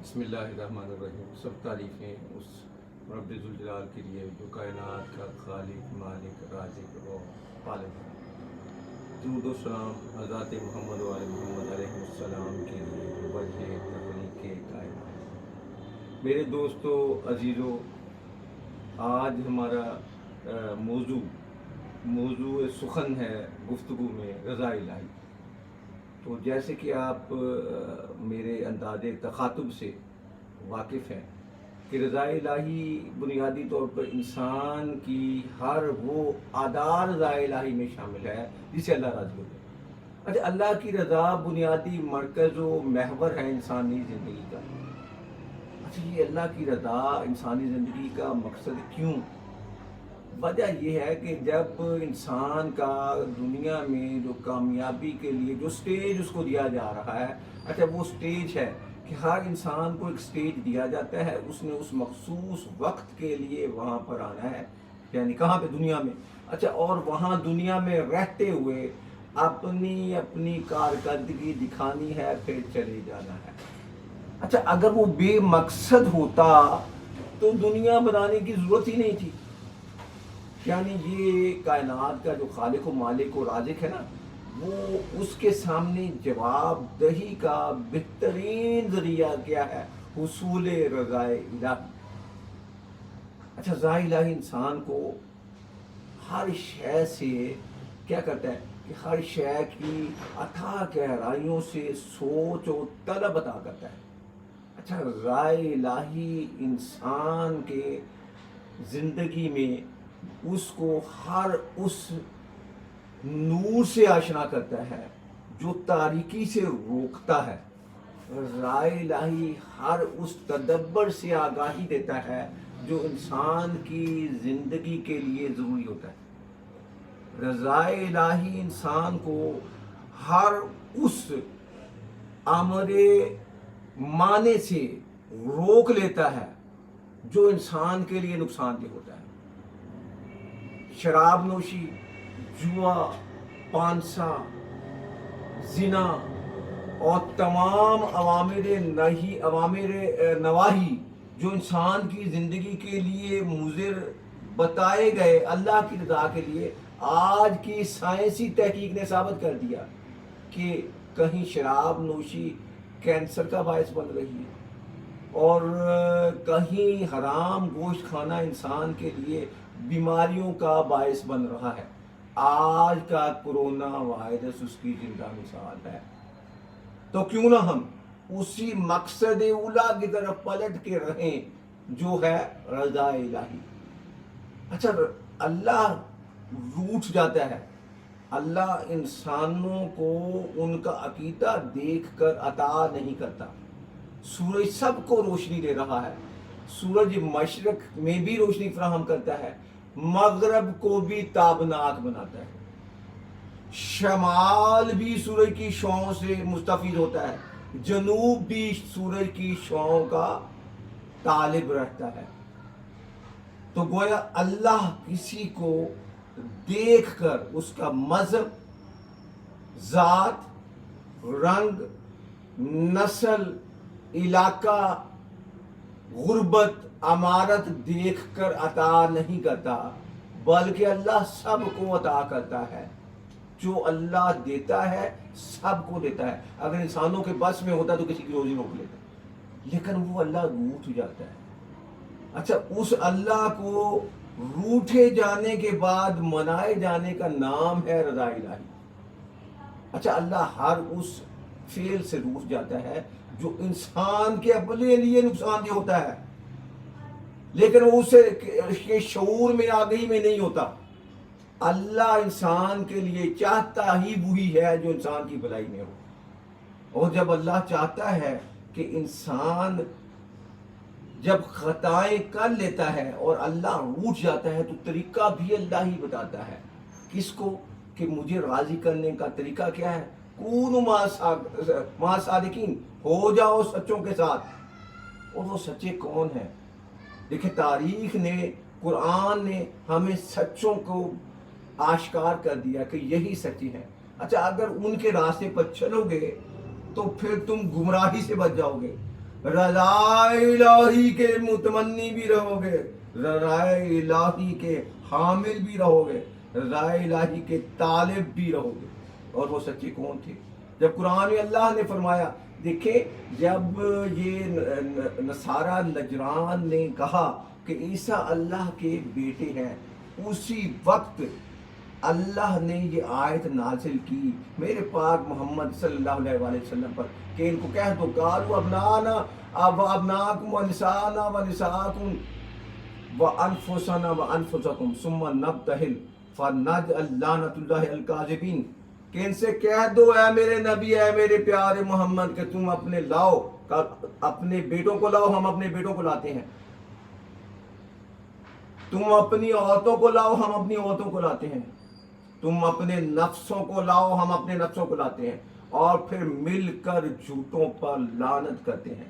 بسم اللہ الرحمن الرحیم۔ سب تعریفیں اس رب ذوالجلال کے لیے جو کائنات کا خالق، مالک، رازق اور پالک ہے۔ درود و سلام حضرات محمد و آل محمد علیہ السلام کے لیے جو وجہ تخلیق کائنات ہے۔ میرے دوستو عزیزو، آج ہمارا موضوع سخن ہے گفتگو میں رضا الہی۔ تو جیسے کہ آپ میرے انداز تخاطب سے واقف ہیں کہ رضا الہی بنیادی طور پر انسان کی ہر وہ اعداد رضا الہی میں شامل ہے جسے اللہ راضی ہو جائے۔ اچھا، اللہ کی رضا بنیادی مرکز و محور ہے انسانی زندگی کا۔ اچھا، یہ اللہ کی رضا انسانی زندگی کا مقصد کیوں؟ وجہ یہ ہے کہ جب انسان کا دنیا میں جو کامیابی کے لیے جو سٹیج اس کو دیا جا رہا ہے، اچھا وہ سٹیج ہے کہ ہر انسان کو ایک سٹیج دیا جاتا ہے، اس نے اس مخصوص وقت کے لیے وہاں پر آنا ہے، یعنی کہاں پہ؟ دنیا میں۔ اچھا، اور وہاں دنیا میں رہتے ہوئے اپنی کارکردگی دکھانی ہے، پھر چلے جانا ہے۔ اچھا، اگر وہ بے مقصد ہوتا تو دنیا بنانے کی ضرورت ہی نہیں تھی۔ یعنی یہ کائنات کا جو خالق و مالک و رازق ہے نا، وہ اس کے سامنے جواب دہی کا بہترین ذریعہ کیا ہے؟ حصول رضا الہی۔ اچھا، رضا الہی انسان کو ہر شے سے کیا کرتا ہے کہ ہر شے کی اتھاہ گہرائیوں سے سوچ و طلب عطا کرتا ہے۔ اچھا، رضا الہی انسان کے زندگی میں اس کو ہر اس نور سے آشنا کرتا ہے جو تاریکی سے روکتا ہے۔ رضا الہی ہر اس تدبر سے آگاہی دیتا ہے جو انسان کی زندگی کے لیے ضروری ہوتا ہے۔ رضا الہی انسان کو ہر اس امر مانے سے روک لیتا ہے جو انسان کے لیے نقصان دہ ہوتا ہے۔ شراب نوشی، جوا، پانسا، زنا اور تمام عوامر نواہی جو انسان کی زندگی کے لیے مضر بتائے گئے اللہ کی رضا کے لیے، آج کی سائنسی تحقیق نے ثابت کر دیا کہ کہیں شراب نوشی کینسر کا باعث بن رہی ہے، اور کہیں حرام گوشت کھانا انسان کے لیے بیماریوں کا باعث بن رہا ہے۔ آج کا کورونا وائرس اس کی زندہ مثال ہے۔ تو کیوں نہ ہم اسی مقصد اولا کی طرف پلٹ کے رہیں جو ہے رضا الہی۔ اچھا، اللہ روٹھ جاتا ہے، اللہ انسانوں کو ان کا عقیدہ دیکھ کر عطا نہیں کرتا۔ سورج سب کو روشنی دے رہا ہے، سورج مشرق میں بھی روشنی فراہم کرتا ہے، مغرب کو بھی تابناک بناتا ہے، شمال بھی سورج کی شعاعوں سے مستفید ہوتا ہے، جنوب بھی سورج کی شعاعوں کا طالب رہتا ہے۔ تو گویا اللہ کسی کو دیکھ کر اس کا مذہب، ذات، رنگ، نسل، علاقہ، غربت، امارت دیکھ کر عطا نہیں کرتا، بلکہ اللہ سب کو عطا کرتا ہے۔ جو اللہ دیتا ہے سب کو دیتا ہے۔ اگر انسانوں کے بس میں ہوتا تو کسی کی روزی روک لیتا، لیکن وہ اللہ روٹھ جاتا ہے۔ اچھا، اس اللہ کو روٹھے جانے کے بعد منائے جانے کا نام ہے رضا الہی۔ اچھا، اللہ ہر اس فعل سے روٹھ جاتا ہے جو انسان کے اپنے لیے نقصان دہ ہوتا ہے، لیکن وہ اسے شعور میں آگہی میں نہیں ہوتا۔ اللہ انسان کے لیے چاہتا ہی وہی ہے جو انسان کی بھلائی میں ہو۔ اور جب اللہ چاہتا ہے کہ انسان جب خطائیں کر لیتا ہے اور اللہ روٹھ جاتا ہے تو طریقہ بھی اللہ ہی بتاتا ہے۔ کس کو؟ کہ مجھے راضی کرنے کا طریقہ کیا ہے؟ کونوا مع صادقین، ہو جاؤ سچوں کے ساتھ۔ اور وہ سچے کون ہیں؟ دیکھیں، تاریخ نے، قرآن نے ہمیں سچوں کو آشکار کر دیا کہ یہی سچی ہیں۔ اچھا، اگر ان کے راستے پر چلو گے تو پھر تم گمراہی سے بچ جاؤ گے، رضا الہی کے متمنی بھی رہو گے، رضا الہی کے حامل بھی رہو گے، رضا الہی کے طالب بھی رہو گے۔ اور وہ سچے کون تھے؟ جب قرآن میں اللہ نے فرمایا، دیکھیں جب یہ نصارہ نجران نے کہا کہ عیسیٰ اللہ کے بیٹے ہیں، اسی وقت اللہ نے یہ آیت نازل کی میرے پاک محمد صلی اللہ علیہ وآلہ وسلم پر کہ ان کو کہہ دو، قالوا ابنانا ابناکم ونساءنا ونساءکم وانفسنا وانفسکم ثم نبتہل فنجعل لعنۃ اللہ علی الکاذبین، کہ ان سے کہہ دو اے میرے نبی، اے میرے پیارے محمد، کہ تم اپنے لاؤ، اپنے بیٹوں کو لاؤ، ہم اپنے بیٹوں کو لاتے ہیں، تم اپنی عورتوں کو لاؤ، ہم اپنی عورتوں کو لاتے ہیں، تم اپنے نفسوں کو لاؤ، ہم اپنے نفسوں کو لاتے ہیں، اور پھر مل کر جھوٹوں پر لعنت کرتے ہیں۔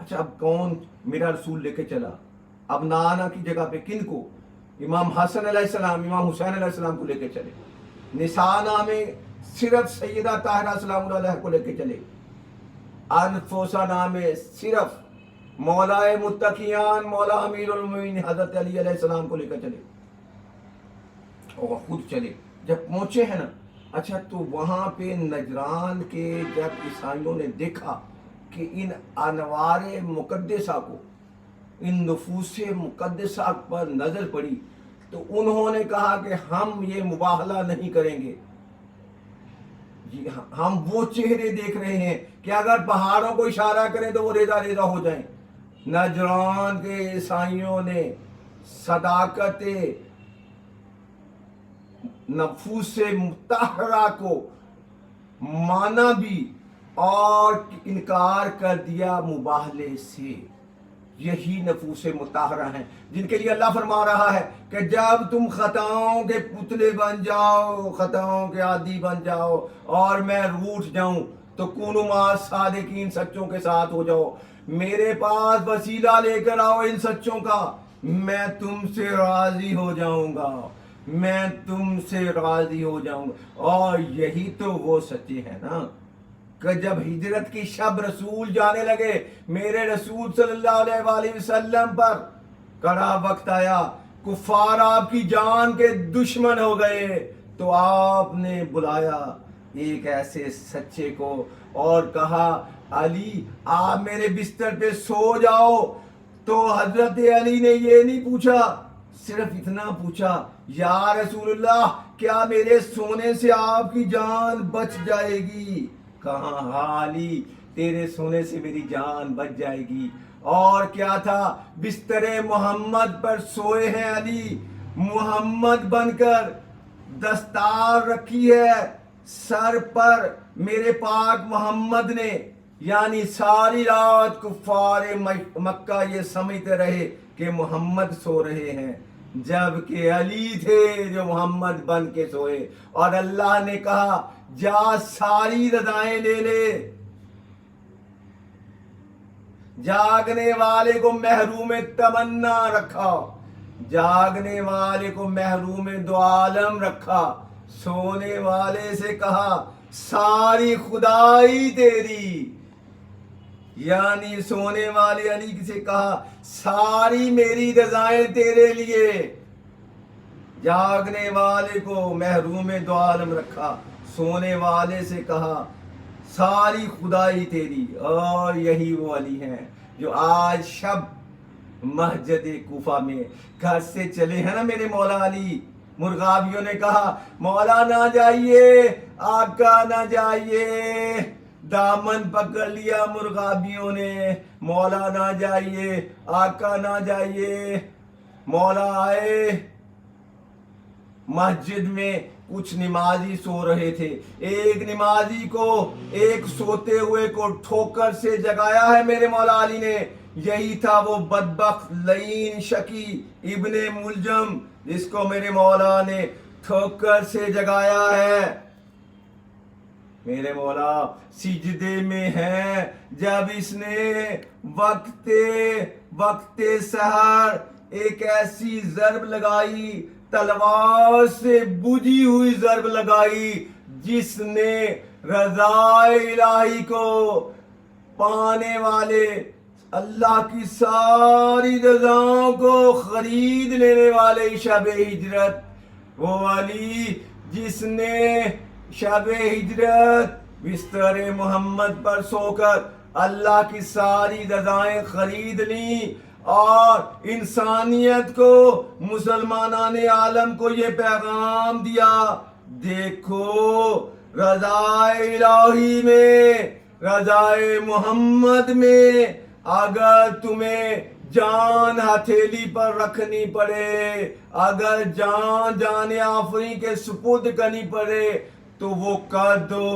اچھا اب کون میرا رسول لے کے چلا؟ اب نانا کی جگہ پہ کن کو؟ امام حسن علیہ السلام، امام حسین علیہ السلام کو لے کے چلے۔ نسانا میں صرف سیدہ طاہرہ سلام اللہ علیہ کو لے کے چلے۔ انفسنا میں صرف مولا متقیان، مولا امیر المومنین حضرت علی علیہ السلام کو لے کر چلے، اور خود چلے۔ جب پہنچے ہیں نا، اچھا تو وہاں پہ نجران کے جب عیسائیوں نے دیکھا کہ ان انوار مقدسہ کو، ان نفوس مقدسہ پر نظر پڑی، تو انہوں نے کہا کہ ہم یہ مباہلہ نہیں کریں گے، جی ہم وہ چہرے دیکھ رہے ہیں کہ اگر پہاڑوں کو اشارہ کریں تو وہ ریزہ ریزہ ہو جائیں۔ نجران کے عیسائیوں نے صداقت نفوس مطہرہ کو مانا بھی اور انکار کر دیا مباہلے سے۔ یہی نفوس مطہرہ ہیں جن کے لیے اللہ فرما رہا ہے کہ جب تم خطاؤں کے پتلے بن جاؤ، خطاؤں کے عادی بن جاؤ اور میں روٹھ جاؤں، تو کونوا مع صادقین، سچوں کے ساتھ ہو جاؤ، میرے پاس وسیلہ لے کر آؤ ان سچوں کا، میں تم سے راضی ہو جاؤں گا، میں تم سے راضی ہو جاؤں گا۔ اور یہی تو وہ سچے ہیں نا کہ جب ہجرت کی شب رسول جانے لگے، میرے رسول صلی اللہ علیہ وآلہ وسلم پر کڑا وقت آیا، کفار آپ کی جان کے دشمن ہو گئے، تو آپ نے بلایا ایک ایسے سچے کو اور کہا علی آپ میرے بستر پہ سو جاؤ۔ تو حضرت علی نے یہ نہیں پوچھا، صرف اتنا پوچھا یا رسول اللہ کیا میرے سونے سے آپ کی جان بچ جائے گی؟ کہاں ہاں علی تیرے سونے سے میری جان بچ جائے گی۔ اور کیا تھا؟ بستر محمد پر سوئے ہیں علی، محمد بن کر دستار رکھی ہے سر پر میرے پاک محمد نے، یعنی ساری رات کفار مکہ یہ سمجھتے رہے کہ محمد سو رہے ہیں، جبکہ علی تھے جو محمد بن کے سوئے۔ اور اللہ نے کہا جا ساری رضائیں لے لے، جاگنے والے کو محروم تمنا رکھا، جاگنے والے کو محروم دو عالم رکھا، سونے والے سے کہا ساری خدائی تیری، یعنی سونے والے علی سے کہا ساری میری رضائیں تیرے لیے، جاگنے والے کو محروم دو عالم رکھا، سونے والے سے کہا ساری خدائی تیری۔ اور یہی وہ علی ہیں جو آج شب مسجد کوفہ میں گھر سے چلے ہیں نا میرے مولا علی۔ مرغابیوں نے کہا مولا نہ جائیے، آقا نہ جائیے، دامن پکڑ لیا مرغابیوں نے، مولا نہ جائیے، آقا نہ جائیے۔ مولا آئے مسجد میں، کچھ نمازی سو رہے تھے، ایک نمازی کو، ایک سوتے ہوئے کو ٹھوکر سے جگایا ہے میرے مولا علی نے۔ یہی تھا وہ بدبخت لعین شقی ابن ملجم جس کو میرے مولا نے ٹھوکر سے جگایا ہے۔ میرے مولا سجدے میں ہے، جب اس نے وقت سحر ایک ایسی ضرب لگائی، تلوار سے بجھی ہوئی ضرب لگائی، جس نے رضا الہی کو پانے والے، اللہ کی ساری رضاؤں کو خرید لینے والے شب ہجرت، وہ علی جس نے شب ہجرت بستر محمد پر سو کر اللہ کی ساری رضائیں خرید لیں اور انسانیت کو، مسلمانان عالم کو یہ پیغام دیا، دیکھو رضا الہی میں، رضا محمد میں اگر تمہیں جان ہتھیلی پر رکھنی پڑے، اگر جان آفریں کے سپرد کرنی پڑے تو وہ کر دو،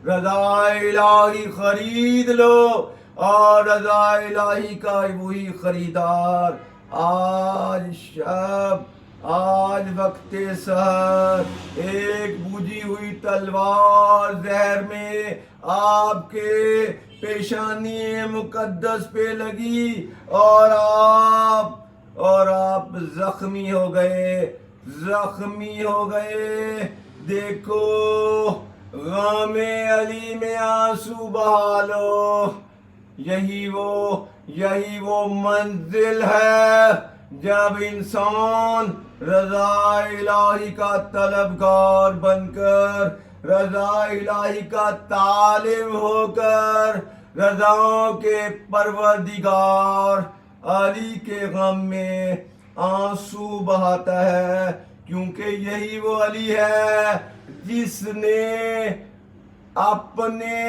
رضا الہی خرید لو، اور رضا الہی کا وہی خریدار آج شب، آج وقت سحر ایک بجھی ہوئی تلوار زہر میں آپ کے پیشانی مقدس پہ لگی اور آپ زخمی ہو گئے، دیکھو غم علی میں آنسو بہا لو، یہی وہ منزل ہے جب انسان رضا الہی کا طلبگار بن کر، رضا الہی کا طالب ہو کر، رضاؤں کے پروردگار علی کے غم میں آنسو بہاتا ہے، کیونکہ یہی وہ علی ہے جس نے اپنے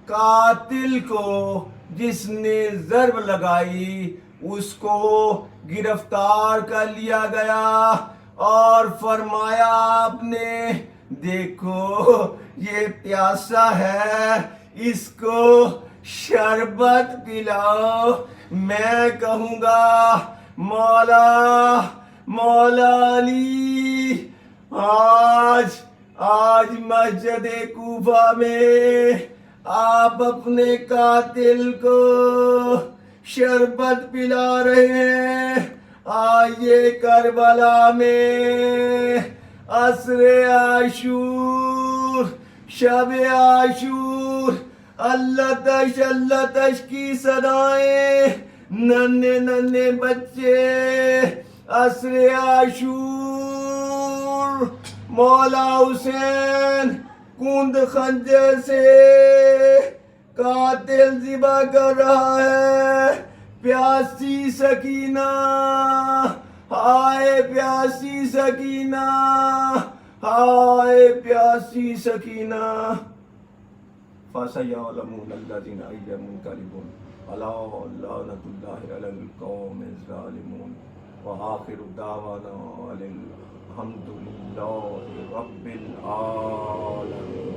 قاتل کو، جس نے ضرب لگائی اس کو گرفتار کر لیا گیا اور فرمایا آپ نے، دیکھو یہ پیاسا ہے، اس کو شربت پلاؤ، میں کہوں گا مولا علی آج مسجد کوفہ میں آپ اپنے قاتل کو شربت پلا رہے ہیں، آئیے کربلا میں عصر عاشور، شب عاشور، اللہ تش کی صدائیں، ننے بچے عصر عاشور، مولا حسین کند خنجر سے قاتل ذبح کر رہا ہے، پیاسی سکینہ، ہائے پیاسی سکینہ، ہائے پیاسی سکینہ، فَسَيَعْلَمُونَ الَّذِينَ أَيَّ مُنقَلِبٌ أَلَا لَعْنَةُ اللَّهِ عَلَى الْقَوْمِ الظَّالِمِينَ وَآخِرُ دَعْوَانَا الْحَمْدُ لِلَّهِ رَبِّ الْعَالَمِينَ.